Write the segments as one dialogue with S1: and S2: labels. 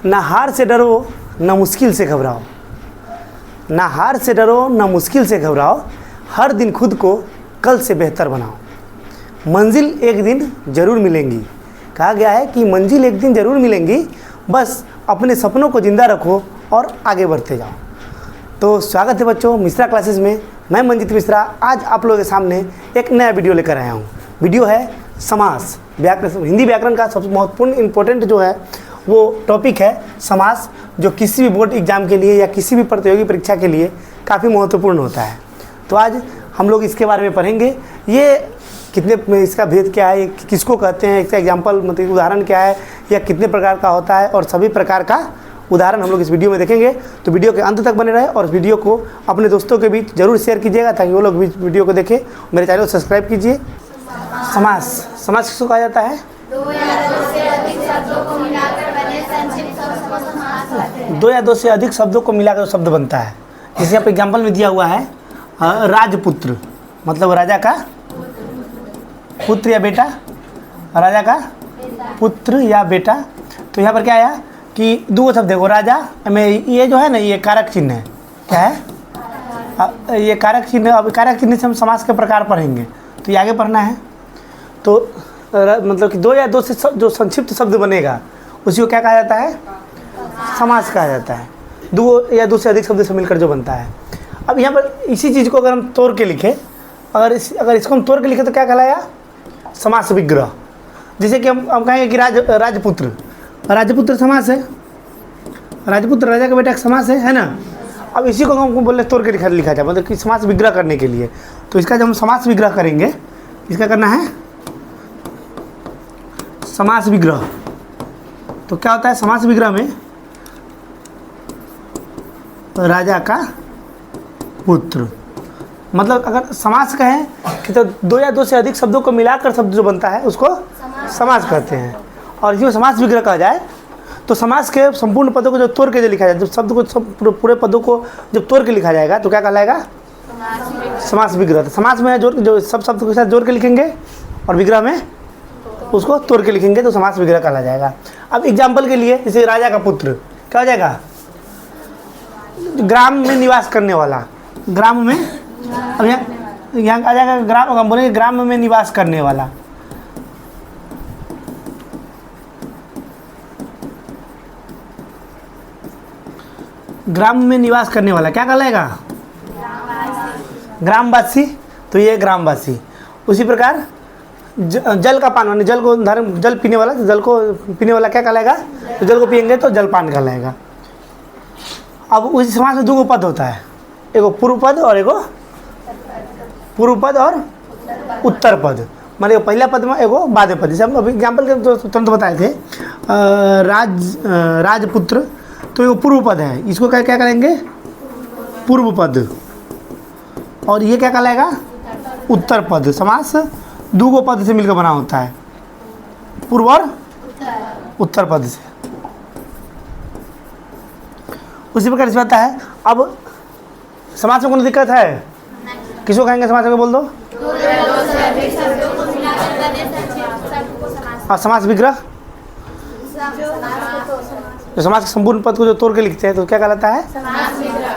S1: ना हार से डरो ना मुश्किल से घबराओ, ना हार से डरो ना मुश्किल से घबराओ, हर दिन खुद को कल से बेहतर बनाओ। मंजिल एक दिन ज़रूर मिलेंगी, कहा गया है कि मंजिल एक दिन ज़रूर मिलेंगी, बस अपने सपनों को ज़िंदा रखो और आगे बढ़ते जाओ। तो स्वागत है बच्चों मिश्रा क्लासेस में। मैं मंजित मिश्रा आज आप लोगों के सामने एक नया वीडियो लेकर आया हूँ। वीडियो है समास, व्याकरण, हिंदी व्याकरण का सबसे महत्वपूर्ण इम्पोर्टेंट जो है वो टॉपिक है समास, जो किसी भी बोर्ड एग्जाम के लिए या किसी भी प्रतियोगी परीक्षा के लिए काफ़ी महत्वपूर्ण होता है। तो आज हम लोग इसके बारे में पढ़ेंगे। ये कितने, इसका भेद क्या है, किसको कहते हैं, इसका एग्जाम्पल मतलब उदाहरण क्या है, या कितने प्रकार का होता है, और सभी प्रकार का उदाहरण हम लोग इस वीडियो में देखेंगे। तो वीडियो के अंत तक बने रहे और वीडियो को अपने दोस्तों के बीच जरूर शेयर कीजिएगा ताकि वो लोग भी वीडियो को देखें। मेरे चैनल को सब्सक्राइब कीजिए। समास, समास किसको कहा जाता है? दो या दो से अधिक शब्दों को मिलाकर शब्द बनता है। जैसे आप एग्जाम्पल में दिया हुआ है राजपुत्र, मतलब राजा का पुत्र या बेटा, राजा का पुत्र या बेटा। तो यहाँ पर क्या आया कि दो शब्द देखो, राजा में ये जो है ना, ये कारक चिन्ह है। क्या है? ये कारक चिन्ह। अब कारक चिन्ह से हम समास के प्रकार पढ़ेंगे, तो ये आगे पढ़ना है। तो मतलब कि दो या दो से जो संक्षिप्त शब्द बनेगा उसी को क्या कहा जाता है? समास कहा जाता है। दो या दो से अधिक शब्द से मिलकर जो बनता है। अब यहाँ पर इसी चीज़ को अगर हम तोड़ के लिखें, अगर इसको हम तोड़ के लिखें तो क्या कहलाया? समास विग्रह। जैसे कि हम कहेंगे कि राजपुत्र, राजपुत्र समास है, राजपुत्र राजा का बेटा एक समास है ना। अब इसी को हम बोले तोड़ के लिखा जाए, मतलब कि समास विग्रह करने के लिए। तो इसका जब हम समास विग्रह करेंगे, इसका करना है समास विग्रह। तो क्या होता है समास विग्रह में? राजा का पुत्र, मतलब अगर समास कहें कि तो दो या दो से अधिक शब्दों को मिलाकर शब्द जो बनता है उसको समास कहते हैं। और इसी में समास विग्रह कहा जाए तो समास के संपूर्ण पदों को जब तोड़ के जो लिखा जाए, जब शब्द को पूरे पदों को जब तोड़ के लिखा जाएगा तो क्या कहलाएगा? समास विग्रह। तो समास में जो सब शब्द के साथ जोड़ के लिखेंगे और विग्रह में उसको तोड़ के लिखेंगे तो समास विग्रह कहा जाएगा। अब एग्जाम्पल के लिए जैसे राजा का पुत्र क्या हो जाएगा? ग्राम में निवास करने वाला, ग्राम में, अब यहाँ आ जाएगा ग्राम, हम बोलेंगे ग्राम में निवास करने वाला। ग्राम में निवास करने वाला क्या कहलाएगा? ग्रामवासी। तो ये ग्रामवासी। उसी प्रकार जल का पान, जल को जल पीने वाला, जल को पीने वाला क्या कहलाएगा? तो जल को पियेंगे तो जलपान कहलाएगा। अब उसी समास में दो पद होता है, एगो पूर्व पद और एगो पूर्व पद और उत्तर पद। मतलब पहला पद में एगो बाद पद। जैसे हम अभी एग्जाम्पल के तो तुरंत बताए थे राजपुत्र, तो ये पूर्व पद है, इसको क्या करेंगे? पूर्व पद। और ये क्या कहलाएगा? उत्तर पद। समास दो पद से मिलकर बना होता है, पूर्व और उत्तर पद से। उसी प्रकार से आता है। अब समास में कोई दिक्कत है? किसको कहेंगे समास में? बोल दो। हाँ, समास विग्रह। जो समास के संपूर्ण पद को जो तोड़ के लिखते हैं तो क्या कहलाता है?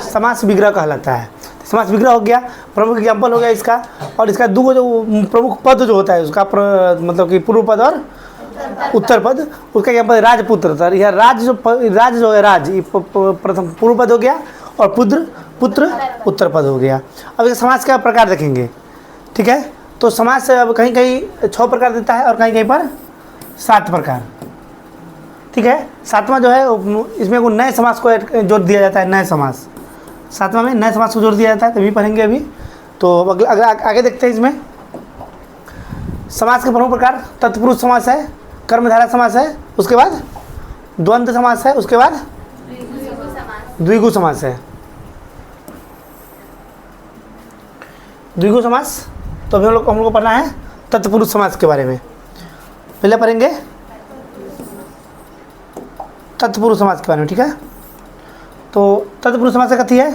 S1: समास विग्रह कहलाता है। समास विग्रह हो गया, प्रमुख एग्जाम्पल हो गया इसका। और इसका दो जो प्रमुख पद जो होता है उसका मतलब कि पूर्व पद और उत्तर पद, उसका एग्जाम्पल राजपुत्र था। यह राज जो है, राज प्रथम पूर्व पद हो गया और पुत्र उत्तर पद हो गया। अब इस समास का प्रकार देखेंगे, ठीक है? तो समास अब कहीं कहीं 6 प्रकार देता है और कहीं कहीं पर 7 प्रकार, ठीक है? 7वां जो है इसमें को नए समास को जोड़ दिया जाता है। नए समास 7वां में नए समास को जोड़ दिया जाता है, तभी पढ़ेंगे अभी। तो अगर आगे देखते हैं इसमें समास के प्रमुख प्रकार तत्पुरुष समास है, कर्मधारय समास है, उसके बाद द्वंद्व समास है, उसके बाद द्विगु समास है। द्विगु समास तो हम लोग को पढ़ना है तत्पुरुष समास के बारे में। पहले पढ़ेंगे तत्पुरुष समास के बारे में, ठीक है? तो तत्पुरुष समास का कथी है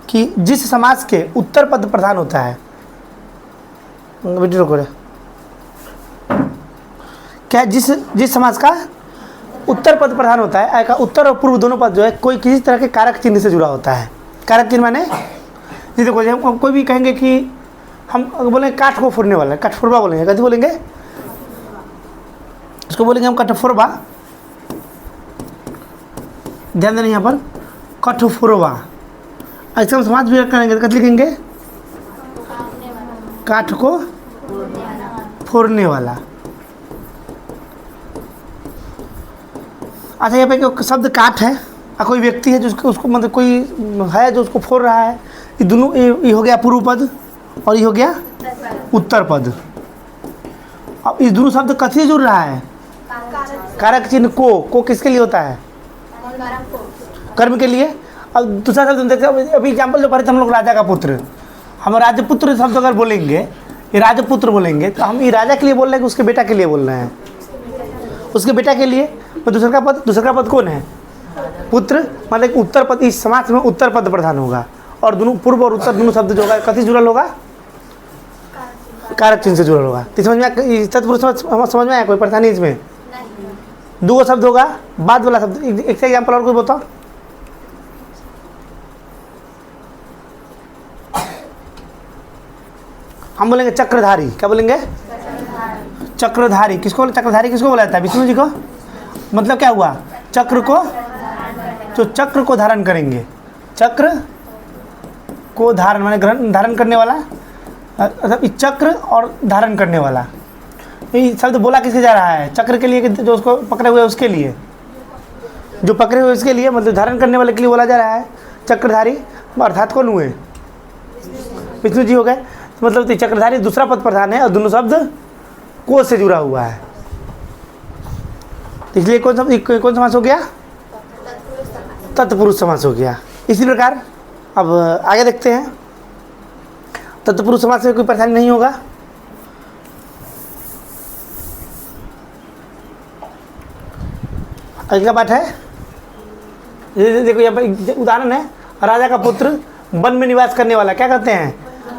S1: कि जिस समास के उत्तर पद प्रधान होता है, वीडियो को क्या, जिस समास का उत्तर पद प्रधान होता है, का उत्तर और पूर्व दोनों पद जो है कोई किसी तरह के कारक चिन्ह से जुड़ा होता है। कारक चिन्ह माने जैसे हम कोई भी कहेंगे कि हम बोलेंगे काठ को फोड़ने वाला, कठफोरबा बोलेंगे, कैसे बोलेंगे उसको, बोलेंगे हम कठफोरबा। ध्यान देना यहाँ पर कठफोरबा। ऐसे हम समाज भी करेंगे तो कैसे लिखेंगे, काठ को फोड़ने वाला। अच्छा, यहाँ पे एक शब्द काठ है और कोई व्यक्ति है जो उसको मतलब कोई है जो उसको फोड़ रहा है, ये दोनों ये हो गया पूर्व पद और ये हो गया उत्तर पद। अब इस दोनों शब्द कथी से जुड़ रहा है, कारक चिन्ह को किसके लिए होता है, कर्म के लिए। अब दूसरा शब्द देखते हैं, अभी एग्जाम्पल जो पढ़े थे हम लोग, राजा का पुत्र। हम राजपुत्र शब्द अगर बोलेंगे, ये राजपुत्र बोलेंगे तो हम ये राजा के लिए बोल रहे हैं कि उसके बेटा के लिए बोल रहे हैं, उसके बेटा के लिए। तो दूसरा पद कौन है, पुत्र, मतलब उत्तर पद। इस समाज में उत्तर पद प्रधान होगा और दोनों पूर्व और उत्तर दोनों शब्द जो होगा कथी जुड़ल होगा, कारक चिन्ह से जुड़ल होगा। तो समझ में तत्पुरुष समझ में आया, कोई परेशानी इसमें। दो शब्द होगा, बाद वाला शब्द। एक से एग्जाम्पल और कोई बताओ। हम बोलेंगे चक्रधारी, क्या बोलेंगे, चक्रधारी। किसको चक्रधारी किसको बोला जाता है, विष्णु जी को। मतलब क्या हुआ, चक्र को, जो चक्र को धारण करेंगे, चक्र को धारण माने धारण करने वाला, मतलब चक्र और धारण करने वाला। ये शब्द बोला किसके जा रहा है, चक्र के लिए कि जो उसको पकड़े हुए उसके लिए, जो पकड़े हुए उसके लिए, मतलब धारण करने वाले के लिए बोला जा रहा है चक्रधारी। अर्थात कौन हुए, विष्णु जी हो गए। तो मतलब चक्रधारी दूसरा पद प्रधान है और दोनों शब्द को से जुड़ा हुआ है, इसलिए कौन समास हो गया, तत्पुरुष समास हो गया। इसी प्रकार अब आगे देखते हैं, तत्पुरुष समास में कोई परेशानी नहीं होगा। अगला बात है, देखो यहाँ पर उदाहरण है, राजा का पुत्र वन में निवास करने वाला, क्या कहते हैं,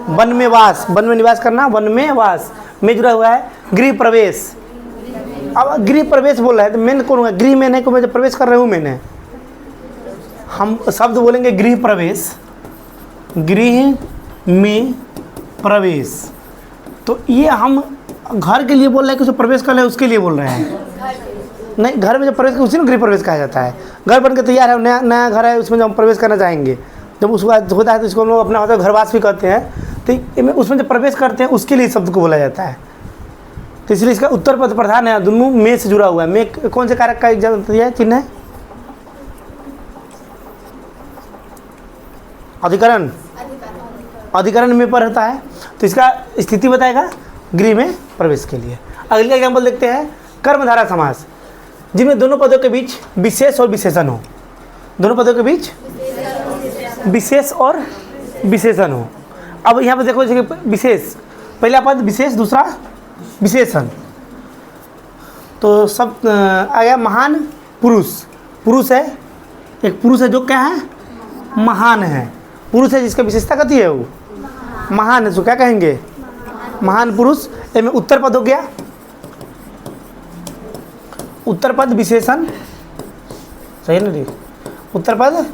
S1: वन में वास। वन में निवास करना, वन में वास में जुड़ा हुआ है गृह प्रवेश। अब गृह प्रवेश बोल रहा है तो मेन कौन होगा, गृह में नहीं को मैं जब प्रवेश कर रहा हूँ मैंने, हम शब्द बोलेंगे गृह प्रवेश, गृह में प्रवेश। तो ये हम घर के लिए बोल रहे हैं कि उसमें प्रवेश कर रहे हैं उसके लिए बोल रहे हैं, नहीं घर में जब प्रवेश कर उसी में गृह प्रवेश कहा जाता है। घर बन के तैयार है, नया नया घर है, उसमें जब हम प्रवेश करना चाहेंगे, जब उसके बाद होता है तो इसको हम लोग अपना होता है घरवास भी कहते हैं। तो उसमें जब प्रवेश करते हैं उसके लिए शब्द को बोला जाता है। तो इसलिए इसका उत्तर पद प्रधान है, दोनों में से जुड़ा हुआ है। में कौन से कारक का एग्जाम दिया है, चिन्ह है, अधिकरण, अधिकरण में पर होता है तो इसका स्थिति बताएगा गृह में प्रवेश के लिए। अगले एग्जाम्पल देखते हैं, कर्मधारा समास, जिनमें दोनों पदों के बीच विशेष और विशेषण हो, दोनों पदों के बीच विशेष और विशेषण हो। अब यहाँ पर देखो विशेष, पहला पद विशेष, दूसरा विशेषण। तो सब आ गया महान पुरुष, पुरुष है, एक पुरुष है जो क्या है, महान है, पुरुष है जिसका विशेषता कथी है, वो महान है, तो क्या कहेंगे, महान पुरुष। इसमें उत्तर पद हो गया, उत्तर पद विशेषण, सही ना जी, उत्तर पद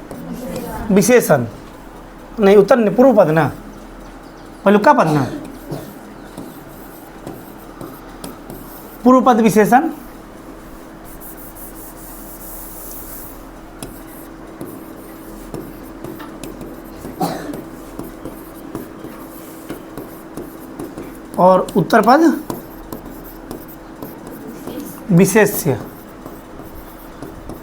S1: विशेषण, नहीं उत्तर नहीं, पूर्व पद ना, पहलुका पद ना, पूर्व पद विशेषण। और उत्तर पद विशेष्य।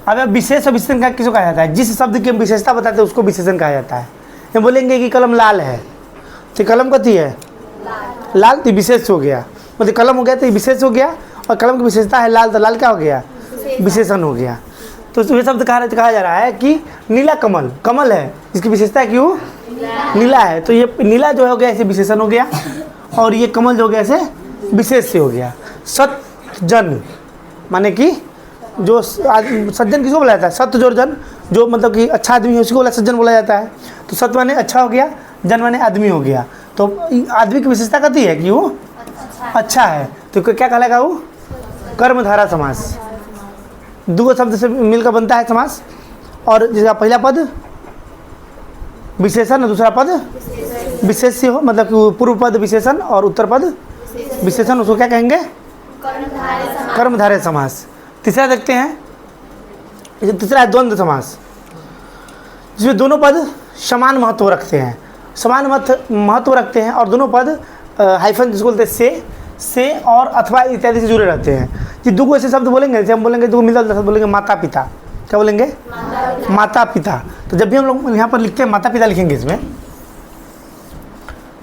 S1: अब विशेष और विशेषण का किसको कहा जाता है, जिस शब्द की हम विशेषता बताते हैं उसको विशेषण कहा जाता है। हम बोलेंगे कि कलम लाल है तो कलम कथी है, लाल, तो विशेष हो गया, मतलब कलम हो गया तो विशेष हो गया, और कलम की विशेषता है लाल, तो लाल क्या हो गया, विशेषण हो गया। तो ये शब्द कहा जा रहा है कि नीला कमल, कमल है जिसकी विशेषता है कि वो नीला है, तो ये नीला जो हो गया ऐसे विशेषण हो गया, और ये कमल जो हो गया ऐसे विशेष से हो गया। सत्जन माने कि जो सज्जन किसको बोला जाता है, सत्य जो जन, जो मतलब कि अच्छा आदमी है उसको सज्जन बोला जाता है। तो सत्य माने अच्छा हो गया, जन माने आदमी हो गया। तो आदमी की विशेषता कहती है कि वो अच्छा है, तो क्या कहलाएगा वो, कर्मधारा समास। दो शब्द से मिलकर बनता है समास, और जिसका पहला पद विशेषण और दूसरा पद विशेष्य हो, मतलब कि पूर्व पद विशेषण और उत्तर पद विशेषण, उसको क्या कहेंगे? कर्मधारय समास। तीसरा देखते हैं, तीसरा है द्वंद्व समास, जिसमें दोनों पद समान महत्व रखते हैं, समान महत्व रखते हैं और दोनों पद हाइफन जिसको बोलते हैं से और अथवा इत्यादि से जुड़े रहते हैं। जी दो ऐसे शब्द बोलेंगे, जैसे हम बोलेंगे दो मिलता जुलता शब्द बोलेंगे माता पिता, क्या बोलेंगे? माता पिता। तो जब भी हम लोग यहाँ पर लिखते हैं माता पिता लिखेंगे, इसमें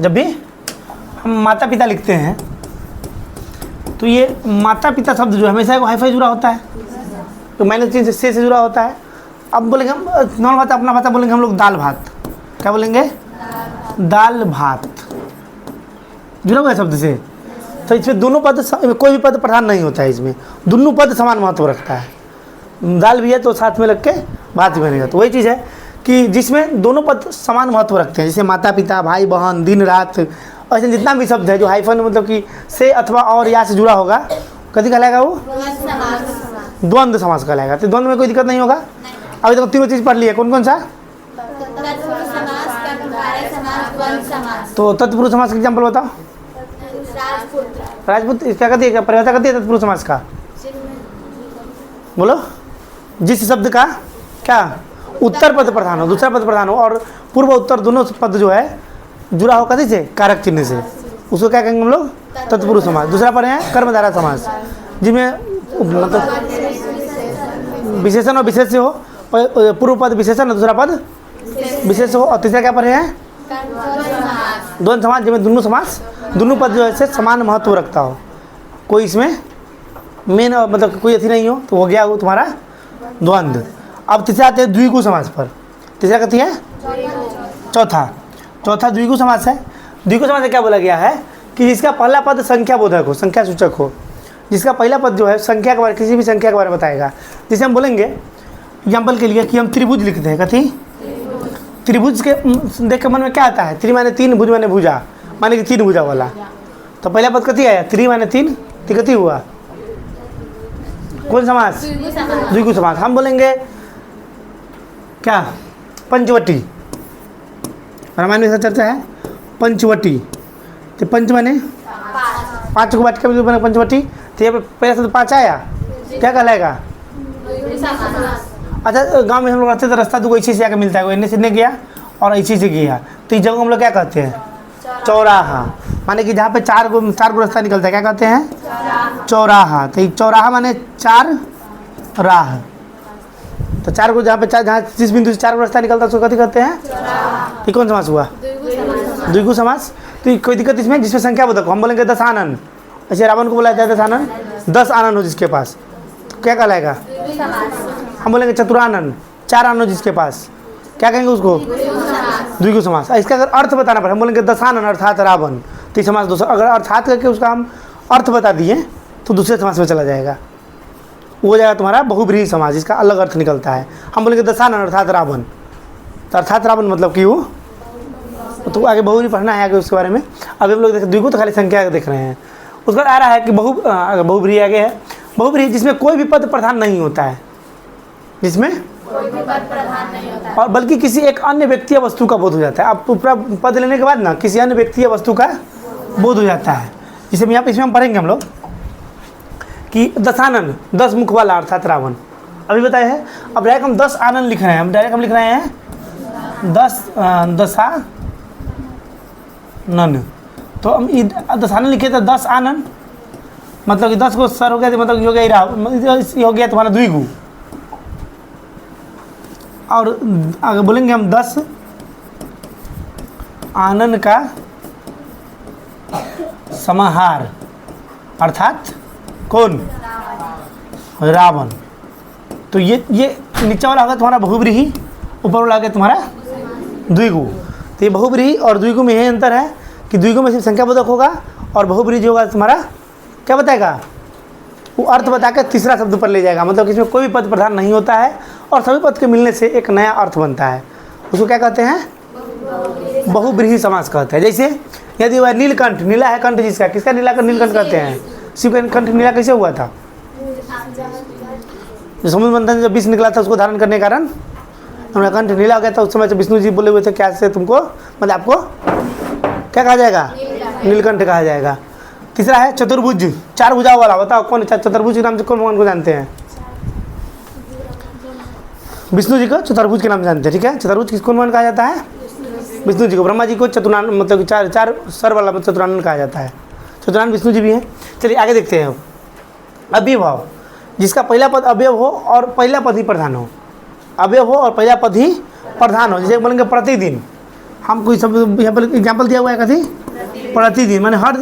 S1: जब भी हम माता पिता लिखते हैं तो ये माता पिता शब्द जो हमेशा हाइफाई जुड़ा होता है, तो माइनस चिन्ह से जुड़ा होता है। अब बोलेंगे हम नॉर्मल भाषा, अपना भाषा बोलेंगे हम लोग दाल भात, क्या बोलेंगे? दाल भात, जुड़ा हुआ है शब्द से। तो इसमें दोनों पद, कोई भी पद प्रधान नहीं होता है, इसमें दोनों पद समान महत्व रखता है। दाल भी है तो साथ में लग के भात भी बनेगा। तो वही चीज़ है कि जिसमें दोनों पद समान महत्व रखते हैं, जैसे माता पिता, भाई बहन, दिन रात, ऐसे जितना भी शब्द है जो हाइफन मतलब कि से अथवा और या से जुड़ा होगा, कभी कहलाएगा वो द्वंद्व समास कहलाएगा। तो द्वंद्व में कोई दिक्कत नहीं होगा। अभी तक तीनों चीज़ पढ़ ली है, कौन कौन सा? तो तत्पुरुष समास का एग्जाम्पल बताओ। राजपूत क्या कहती है, क्या परिभाषा करती है तत्पुरुष समास का? बोलो। जिस शब्द का क्या उत्तर पद प्रधान हो, दूसरा पद प्रधान हो और पूर्व उत्तर दोनों पद जो है जुड़ा हो कथी से? कारक चिन्ह से, उसको क्या कहेंगे हम लोग? तत्पुरुष समास। दूसरा पद है कर्मधारय समास, जिसमें मतलब विशेषण और विशेष्य हो, पूर्व पद विशेषण और दूसरा पद विशेष हो, और तीसरा क्या पद है? द्वंद्व समास, जिसमें दोनों पद जो है समान महत्व रखता हो, कोई इसमें मेन मतलब कोई अथी नहीं हो, तो हो गया वो तुम्हारा द्वंद्व। अब तीसरा आते हैं द्विगु समास पर। तीसरा कथी है? चौथा द्विगु समास है। द्विगु समास से क्या बोला गया है कि जिसका पहला पद संख्या बोधक हो, संख्या सूचक हो, जिसका पहला पद जो है संख्या के बारे, किसी भी संख्या के बारे में बताएगा। जैसे हम बोलेंगे एग्जाम्पल के लिए कि हम त्रिभुज लिखते हैं, कथी? त्रिभुज के देख के मन में क्या आता है? त्रि माने तीन, भुज माने भुजा, माने कि तीन भुजा वाला। तो पहला पद कथी आया? त्रि माने तीन, तो कथी हुआ? कौन समास? द्विगु समास। हम बोलेंगे क्या? पंचवटी, रामायण में ऐसा चर्चा है पंचवटी। तो पंच माने पाँच को बात कर बने पंचवटी, तो यहाँ पे पहला शब्द पाँच आया, क्या कहलाएगा? अच्छा, गांव में हम लोग रहते थे, रास्ता दो ऐसे से आके मिलता है, वो इन्हें से नहीं गया और ऐसे से गया, तो इस जगह हम लोग क्या कहते हैं? चौराहा। माने कि जहाँ पे चार गो रास्ता निकलता है, क्या कहते हैं? चौराहा। तो चौराहा माने चार राह, तो चार को जहाँ पे जहाँ जिस बिंदु से चार को रास्ता निकलता है उसको कथी कहते हैं? ये कौन समास हुआ? द्विगु समास। तो कोई दिक्कत इसमें? जिसमें संख्या बोधक, हम बोलेंगे 10 आनन, ऐसे रावण को बोला जाता है 10 आनन, 10 आनन हो जिसके पास, तो क्या कहलाएगा? हम बोलेंगे चतुरानन, 4 आनन हो जिसके पास, क्या कहेंगे उसको? द्विगु समास। इसका अगर अर्थ बताना पड़े, हम बोलेंगे दशानन अर्थात रावण, तो समास दूसरा। अगर अर्थात करके उसका हम अर्थ बता दिए तो दूसरे समास में चला जाएगा, वो हो जाएगा तुम्हारा बहुब्रीहि समास, जिसका अलग अर्थ निकलता है। हम बोलेंगे दशानन अर्थात रावण, तो अर्थात रावण मतलब कि वो, तो आगे बहुब्रीहि पढ़ना है आगे उसके बारे में। अभी हम लोग देख द्विगु तो खाली संख्या देख रहे हैं। उसका आ रहा है कि बहुब्रीहि आगे है। बहुब्रीहि जिसमें कोई भी पद प्रधान नहीं होता है, जिसमें कोई भी पद प्रधान नहीं होता है, और बल्कि किसी एक अन्य व्यक्ति या वस्तु का बोध हो जाता है। अब पूरा पद लेने के बाद ना किसी अन्य व्यक्ति या वस्तु का बोध हो जाता है। जिसे यहाँ पे इसमें हम पढ़ेंगे हम लोग कि दशानन, 10 मुख वाला अर्थात रावण, अभी बताया है। अब डायरेक्ट हम 10 आनन लिख रहे हैं, हम डायरेक्ट हम लिख रहे हैं 10 दशानन। तो हम दशानन लिखे तो 10 आनन मतलब कि 10 को सर हो गया, मतलब ये हो गया हो गया तुम्हारा द्विगु। और आगे बोलेंगे हम 10 आनन का समाहार अर्थात कौन? रावण। तो ये नीचे वाला होगा तुम्हारा बहुब्रीहि, ऊपर वाला होगा तुम्हारा द्विगु। तो ये बहुब्रीहि और द्विगु में यही अंतर है कि द्विगु में सिर्फ संख्या बोधक होगा और बहुब्रीहि जो होगा तुम्हारा क्या बताएगा? वो अर्थ बता के तीसरा शब्द पर ले जाएगा, मतलब कि इसमें कोई भी पद प्रधान नहीं होता है और सभी पद के मिलने से एक नया अर्थ बनता है। उसको क्या कहते हैं? बहुब्रीहि समास कहते हैं। जैसे यदि वह नीलकंठ, नीला है कंठ जिसका, किसका नीला नीलकंठ कहते हैं? शिव का कंठ नीला कैसे हुआ था? जो समुद्र मंथन जब विष निकला था उसको धारण करने के कारण हमारा कंठ नीला हो गया था। उस समय जब विष्णु जी बोले हुए थे क्या से तुमको, मतलब आपको क्या कहा जाएगा, नीलकंठ कहा जाएगा। तीसरा है चतुर्भुज, 4 भुजाओं वाला। बताओ कौन चतुर्भुज के नाम से कौन भगवान को जानते हैं? विष्णु जी को चतुर्भुज के नाम से जानते हैं। ठीक है, चतुर्भुज किसको भगवान कहा जाता है? विष्णु जी को। ब्रह्मा जी को चतुरानन, मतलब चार सर वाला चतुरानन कहा जाता है। चतुरानन विष्णु जी भी हैं। चलिए आगे देखते हैं। अव्ययभाव, जिसका पहला पद अवयव हो और पहला पद ही प्रधान हो। अवयव हो और पहला पद ही प्रधान हो। जैसे बोलेंगे प्रतिदिन, हम कोई सब यहाँ पर एग्जाम्पल दिया हुआ है कथी, प्रतिदिन, माने हर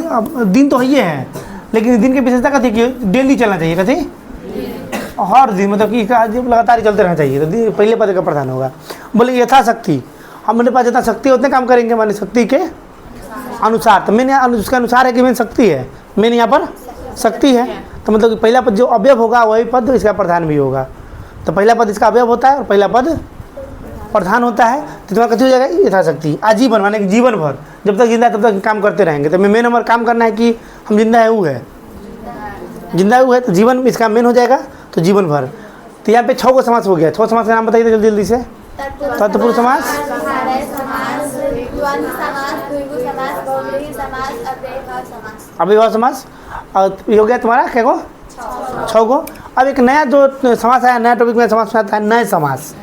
S1: दिन तो ये है, लेकिन दिन की विशेषता कथी कि डेली चलना चाहिए। कथी, हर दिन, मतलब कि लगातार ही चलते रहना चाहिए, तो पहले पद का प्रधान होगा। बोले यथाशक्ति, हमारे पास जितना शक्ति है उतने काम करेंगे, माने शक्ति के अनुसार। तो मैंने उसके अनुसार है कि मेन शक्ति है, मेन यहाँ पर शक्ति है, तो मतलब कि पहला पद जो अवयव होगा वही पद इसका प्रधान भी होगा। तो पहला पद इसका अवयव होता है और पहला पद प्रधान होता है। तो तुम्हारा कथी हो जाएगा, यथाशक्ति, आजीवन, माने कि जीवन भर, जब तक जिंदा है तब तक काम करते रहेंगे। तो मेन नंबर काम करना है कि हम जिंदा है वो है, जिंदा है वो है, तो जीवन इसका मेन हो जाएगा, तो जीवन भर। तो यहाँ पे 6 को समास हो गया। 6 समास का नाम बताइए जल्दी जल्दी से। तत्पुरुष समास, अव्ययभाव समास, और ये हो गया तुम्हारा क्या को, 6 को। अब एक नया जो समास आया, नया टॉपिक में समास आता है नए समास।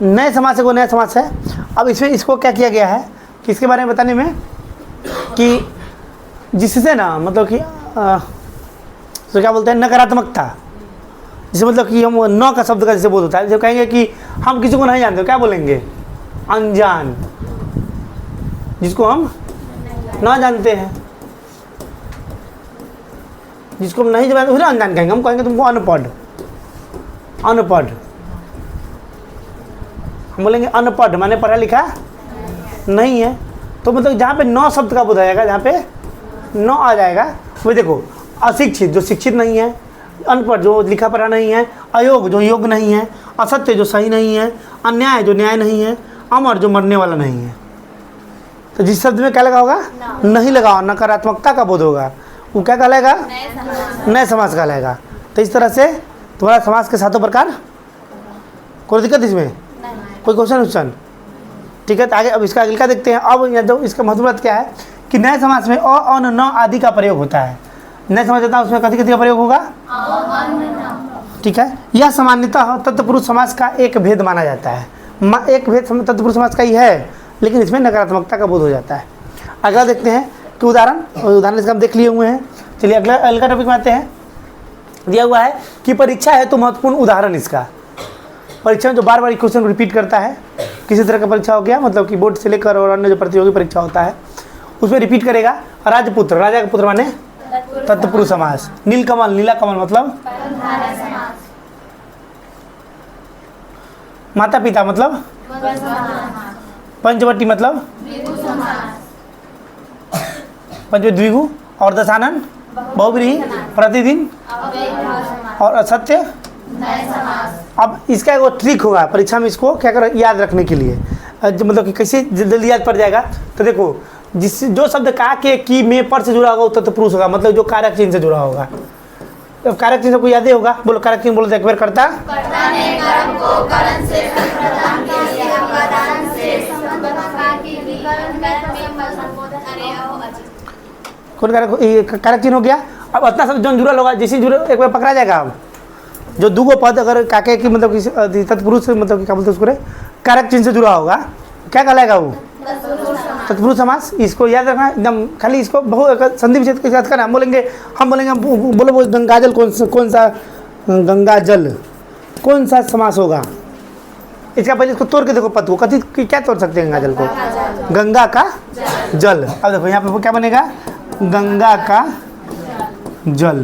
S1: नए समास को नया समास है। अब इसमें इसको क्या किया गया है कि इसके बारे में बताने में कि जिससे ना मतलब कि तो क्या बोलते हैं, नकारात्मकता, जिसे मतलब कि हम न का शब्द का जैसे बोल होता है। जैसे कहेंगे कि हम किसी को नहीं जानते, क्या बोलेंगे, अनजान, जिसको हम ना जानते हैं, जिसको हम नहीं जानते उसे अनजान कहेंगे। हम कहेंगे तुमको अनपढ़, अनपढ़, हम बोलेंगे अनपढ़, माने पढ़ा लिखा नहीं है। तो मतलब जहाँ पे नौ शब्द का बोध आएगा, जहाँ पे नौ आ जाएगा, वो देखो, अशिक्षित जो शिक्षित नहीं है, अनपढ़ जो लिखा पढ़ा नहीं है, अयोग जो योग नहीं है, असत्य जो सही नहीं है, अन्याय जो न्याय नहीं है, अमर जो मरने वाला नहीं है। तो जिस शब्द में क्या लगा होगा, नहीं लगा होगा, नकारात्मकता का बोध होगा, वो क्या कहलाएगा, नए समास कहलाएगा। तो इस तरह से तुम्हारा समास के 7 प्रकार, कोई दिक्कत इसमें, कोई क्वेश्चन। ठीक है, तो आगे अब इसका अगले का देखते हैं। अब यहाँ जो इसका महत्व क्या है कि नए समास में अ, अन, न आदि का प्रयोग होता है। नए समास होता है उसमें कथी कथी का प्रयोग होगा, ठीक है। यह सामान्यतः तत्पुरुष समास का एक भेद माना जाता है। एक भेद तत्पुरुष समास का ही है, लेकिन इसमें नकारात्मकता का बोध हो जाता है। अगला देखते हैं कि उदाहरण इसका हम देख लिए हुए हैं। चलिए अगला टॉपिक में आते हैं। दिया हुआ है कि परीक्षा है तो महत्वपूर्ण उदाहरण इसका। परीक्षा में जो बार बार क्वेश्चन रिपीट करता है, किसी तरह का परीक्षा हो गया, मतलब कि बोर्ड से लेकर और अन्य जो प्रतियोगी परीक्षा होता है उसमें रिपीट करेगा। राजपुत्र, राजा का पुत्र माने तत्पुरुष समास। नीलकमल, नीला कमल मतलब माता पिता मतलब पंचवटी मतलब पंचद्विगु, और दशानन बहुव्रीहि, प्रतिदिन और असत्य। अब इसका एक ट्रिक होगा परीक्षा में, इसको क्या कर याद रखने के लिए, मतलब कि कैसे जल्दी याद पड़ जाएगा। तो देखो, जिस जो शब्द का के की में पर से जुड़ा होगा वो तत्पुरुष होगा, मतलब जो कारक चिन्ह से जुड़ा होगा। तो कारक चिन्ह सबको याद ही होगा, बोलो कारक चिन्ह बोलो तो एक बार करता। कौन कारक चिन्ह हो गया। अब इतना सब जो जुड़ल होगा, जैसे जुड़े एक बार पकड़ा जाएगा। अब जो दूगो पद अगर काके की मतलब कि तत्पुरुष मतलब क्या बोलते हैं उसको, कारक चिन्ह से जुड़ा होगा, क्या कहलाएगा वो, तत्पुरुष समास। इसको याद रखना एकदम, खाली इसको बहुत संधि विच्छेद के साथ करना। हम बोलेंगे बोलो गंगाजल कौन सा गंगाजल कौन सा समास होगा। इसका पहले इसको तोड़ के देखो पद को, कथी क्या तोड़ सकते हैं गंगाजल को, गंगा का जल। अब देखो यहाँ पे क्या बनेगा, गंगा का जल।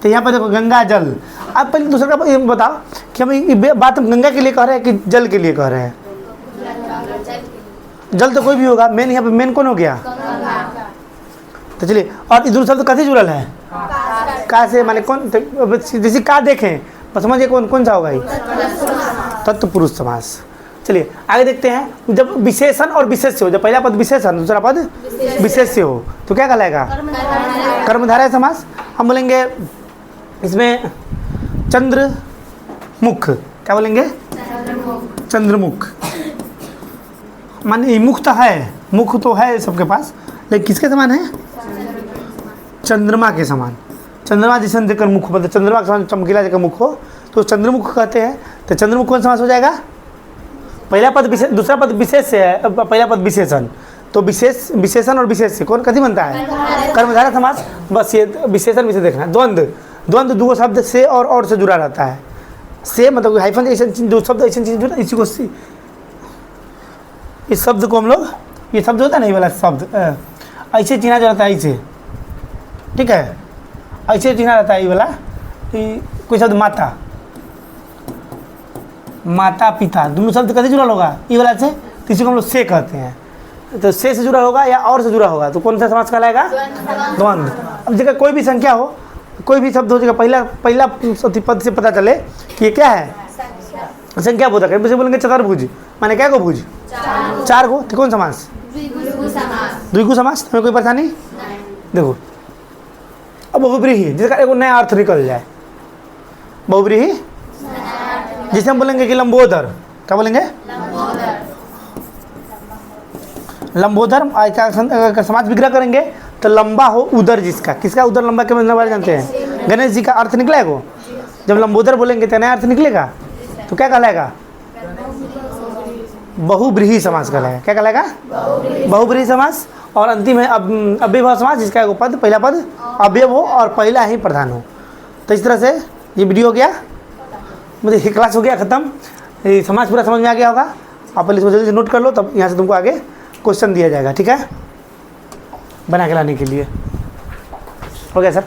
S1: तो यहाँ पर देखो गंगा जल। अब पहले दूसरा का ये बताओ कि हम ये बात गंगा के लिए कह रहे हैं कि जल के लिए कह रहे हैं। जल तो कोई भी होगा, मेन यहाँ पे मेन कौन हो गया। तो चलिए, और दूसरा शब्द कथी जुड़ल है, का से, माने कौन, जैसे का देखें बस समझिए कौन सा होगा ये, तत्पुरुष समास। चलिए आगे देखते हैं। जब विशेषण और विशेष से हो, जब पहला पद विशेषण दूसरा पद विशेष से हो तो क्या कहलाएगा, कर्मधारय समास। हम बोलेंगे इसमें चंद्रमुख, क्या बोलेंगे? चंद्रमुख। माने मुख तो है, मुख तो है सबके पास, लेकिन किसके समान है? चंद्रमा के समान। चंद्रमा जैसे देखकर मुख हो, मतलब चंद्रमा के समान चमकीला जगह मुख हो तो चंद्रमुख कहते हैं। तो चंद्रमुख कौन समास हो जाएगा? पहला पद विशेष, दूसरा पद विशेष से है, पहला पद विशेषण। तो विशेष, विशेषण और विशेष से कौन कथी बनता है? कर्मधारय समास। बस ये विशेषण विशेष देखना। द्वंद्व, द्वंद्व दो शब्द से और से जुड़ा रहता है। से मतलब हाइफन ऐसे दो शब्द ऐसे चीज जुड़ा, इसी को इस शब्द को हम लोग, ये शब्द होता है ना, ये वाला शब्द ऐसे चिन्हा जाता है, ऐसे, ठीक है, ऐसे चिन्हा रहता है ये वाला। कोई शब्द माता, माता पिता, दोनों शब्द कैसे जुड़ा होगा? ये वाला से, तो इसी को हम लोग से कहते हैं। तो से जुड़ा होगा या और से जुड़ा होगा तो कौन सा समास कहलाएगा? द्वंद्व। अब जगह कोई भी संख्या हो, कोई भी शब्द हो, जगह पहला पद से पता चले कि ये क्या है, संख्या बोधक है। जैसे बोलेंगे चतुर्भुज, माने क्या को भुज? चार को, तो कौन समास? द्विगु समास। हमें कोई परेशानी? देखो, अब बहुब्रीही जिसका एक नया अर्थ निकल जाए, बहुब्रीही जिसे हम बोलेंगे कि लंबोदर, क्या बोलेंगे? लंबोदर। का समाज विग्रह करेंगे तो लंबा हो उदर जिसका, किसका उदर लंबा के मतलब जानते हैं? गणेश जी का अर्थ निकलेगा वो। जब लंबोदर बोलेंगे तो नया अर्थ निकलेगा, तो क्या कहलाएगा? बहुब्रीही समास कहलाएगा। क्या कहलाएगा? बहुब्रीही समास। और अंतिम है अव्ययभाव समास, जिसका एक पद, पहला पद अव्यय हो और पहला ही प्रधान हो। तो इस तरह से ये वीडियो हो गया, मुझे ये क्लास हो गया ख़त्म। ये समाज पूरा समझ में आ गया होगा। आप पहले इसको जल्दी से नोट कर लो, तब यहाँ से तुमको आगे क्वेश्चन दिया जाएगा, ठीक है, बना के लाने के लिए। हो गया सर?